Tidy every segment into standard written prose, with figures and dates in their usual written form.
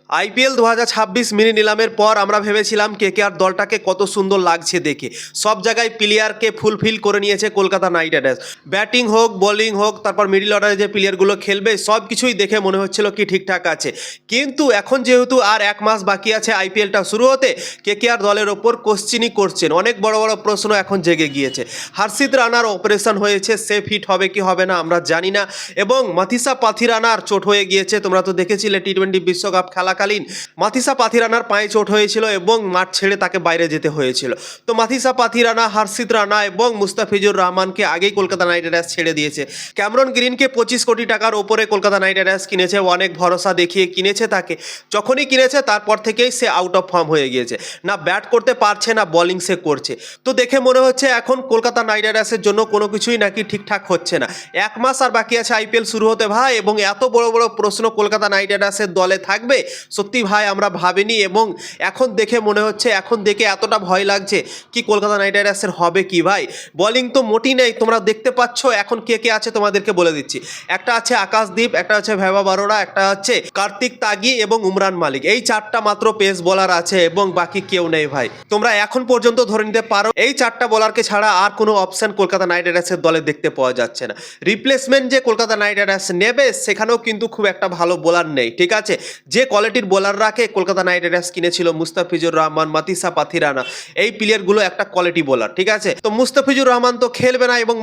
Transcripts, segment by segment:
IPL 2026 mini নিলামের পর আমরা ভেবেছিলাম কেকেআর দলটাকে কত সুন্দর লাগছে দেখে। সব জায়গায় প্লেয়ারকে ফুলফিল করে নিয়েছে কলকাতা নাইট রাইডার্স। ব্যাটিং হোক, বোলিং হোক, তারপর মিডল অর্ডারে যে প্লেয়ারগুলো খেলবে সব কিছুই দেখে মনে হচ্ছিল কি ঠিকঠাক আছে। কিন্তু এখন যেহেতু আর এক মাস বাকি আছে আইপিএলটা শুরু হতে, কেকেআর দলের ওপর কোশ্চিনই করছেন। অনেক বড় বড় প্রশ্ন এখন জেগে গিয়েছে। হর্ষিত রানার অপারেশন হয়েছে, সে ফিট হবে কি হবে না আমরা জানি না। এবং মাথিসা পাথিরানার চোট হয়ে গিয়েছে। তোমরা তো দেখেছিলে টি-20 বিশ্বকাপ খেলাকালীন মাথিসা পাথিরানার পায়ে চোট হয়েছিল এবং মাঠ ছেড়ে তাকে বাইরে যেতে হয়েছিল। তো মাথিসা পাথিরানা, হর্ষিত রানা এবং মুস্তাফিজুর রহমানকে আগেই কলকাতা নাইট রাইডার্স ছেড়ে দিয়েছে। ক্যামেরন গ্রিনকে 25 কোটি টাকার ওপরে কলকাতা নাইট রাইডার্স কিনেছে, অনেক ভরসা দেখিয়ে কিনেছে তাকে। যখনই কিনেছে তারপর থেকেই সে আউট অফ ফর্ম হয়ে গিয়েছে, না ব্যাট করতে পারছে না বোলিং সে করছে। তো দেখে মনে হচ্ছে এখন কলকাতা নাইট রাইডার্সের জন্য কোনো কিছুই নাকি ঠিকঠাক হচ্ছে না। এক মাস আর বাকি আছে আইপিএল শুরু হতে ভাই, এবং এত বড় বড় প্রশ্ন কলকাতা নাইট রাইডার্সের দলে থাকবে সত্যি ভাই আমরা ভাবিনি। এবং এখন দেখে মনে হচ্ছে, এখন দেখে এতটা ভয় লাগছে কি কলকাতা নাইট রাইডার্সের হবে কি ভাই। বোলিং তো মোটেই নেই, তোমরা দেখতে পাচ্ছ এখন কে কে আছে তোমাদেরকে বলে দিচ্ছি। একটা আছে আকাশদীপ, একটা হচ্ছে ভেবা বারোরা, একটা হচ্ছে কার্তিক তাগি এবং উমরান মালিক। এই চারটা মাত্র পেস বোলার আছে এবং বাকি কেউ নেই ভাই। তোমরা এখন পর্যন্ত ধরে নিতে পারো এই চারটা বোলারকে ছাড়া আর কোনো অপশন কলকাতা নাইট রাইডার্সের দলে দেখতে পাওয়া যাচ্ছে না। রিপ্লেসমেন্ট যে কলকাতা নাইট রাইডার্স নেবে সেখানেও কিন্তু খুব একটা ভালো বোলার নেই, ঠিক আছে। যে কোয়ালিটির বোলাররাকে কলকাতা নাইট রাইডার্স কিনেছিল, মুস্তাফিজুর রহমান, মাথিসা পাথিরানা, এই প্লেয়ারগুলো একটা কোয়ালিটি বোলার, ঠিক আছে। তো মুস্তাফিজুর রহমান তো খেলবে না এবং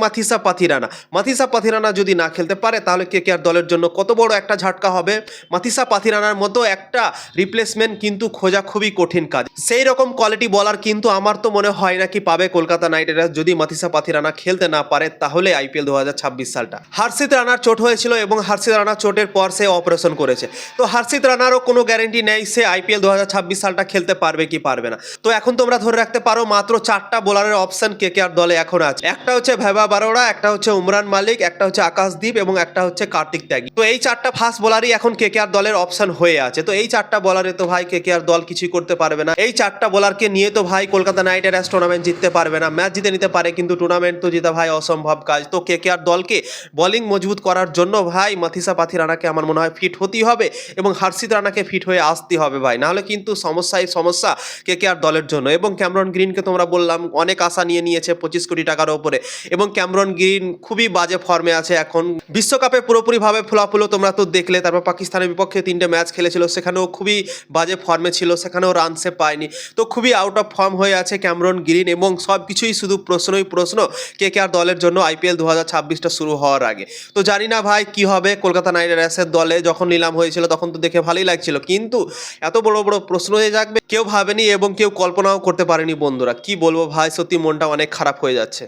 মাথিসা পাথিরানা যদি না খেলতে পারে তাহলে কেকেআর দলের জন্য কত বড় একটা ঝটকা হবে। মাথিসা পাথিরানার মতো একটা রিপ্লেসমেন্ট কিন্তু খোঁজা খুবই কঠিন কাজ। সেই রকম কোয়ালিটি বলার কিন্তু আমার তো মনে হয় না কি পাবে কলকাতা নাইট রাইডার্স। যদি মাথিসা পাথিরানা খেলতে না পারে তাহলে আইপিএল 2026 সালটা। হর্ষিত রানার চোট হয়েছিল এবং হর্ষিত রানার চোটের পর সে অপারেশন করেছে। তো হর্ষিত রানারও কোনো গ্যারেন্টি নেই সে আইপিএল 2026 সালটা খেলতে পারবে কি পারবে না। তো এখন তোমরা ধরে রাখতে পারো মাত্র চারটা বোলারের অপশন কেকেআর দলে এখন আছে। একটা হচ্ছে ভেবা বারোরা, একটা হচ্ছে উমরান মালিক, একটা হচ্ছে আকাশদীপ এবং একটা হচ্ছে কার্তিক ত্যাগী। তো এই চারটা ফাস্ট বোলারই এখন কেকেআর দলের অপশন হয়ে আছে। তো এই চারটা বোলারে তো ভাই কেকেআর দল কিছুই করতে পারবে না। এই চারটা বোলারকে নিয়ে তো ভাই কলকাতা নাইট রাইডার্স টুর্নামেন্ট জিততে পারবে না। ম্যাচ জিতে নিতে পারে কিন্তু টুর্নামেন্ট তো জিতা ভাই অসম্ভব কাজ। তো কেকেআর দলকে বোলিং মজবুত করার জন্য ভাই মাথিসা পাথিরানাকে আমার মনে হয় ফিট হতেই হবে এবং হর্ষিত রানাকে ফিট হয়ে আসতে হবে ভাই, নাহলে কিন্তু সমস্যা কেকেআর দলের জন্য। এবং ক্যামেরন গ্রিনকে তোমরা বললাম অনেক আশা নিয়ে নিয়েছে 25 কোটি টাকার ওপরে, এবং ক্যামেরন গ্রিন খুবই বাজে ফর্মে আছে এখন। বিশ্বকাপে পুরোপুরিভাবে ফ্লপ তোমরা তো দেখলে। তারপর পাকিস্তানের বিপক্ষে 3টে ম্যাচ খেলেছিল, সেখানেও খুবই বাজে ফর্মে ছিল, সেখানেও রানসে পায়নি। তো খুবই আউট অফ ফর্ম হয়ে আছে ক্যামেরন গ্রিন, এবং সব কিছুই শুধু প্রশ্ন কেকেআর দলের জন্য আইপিএল 2026টা শুরু হওয়ার আগে। তো জানি না ভাই কি হবে কলকাতা নাইট রাইডার্সের দলে। যখন নিলাম হয়েছিল তখন তো দেখে ভালোই লাগছিল, কিন্তু এত বড় বড় প্রশ্ন হয়ে যাবে কেউ ভাবেনি এবং কেউ কল্পনাও করতে পারেনি বন্ধুরা। কি বলবো ভাই, সত্যি মনটা অনেক খারাপ হয়ে যাচ্ছে।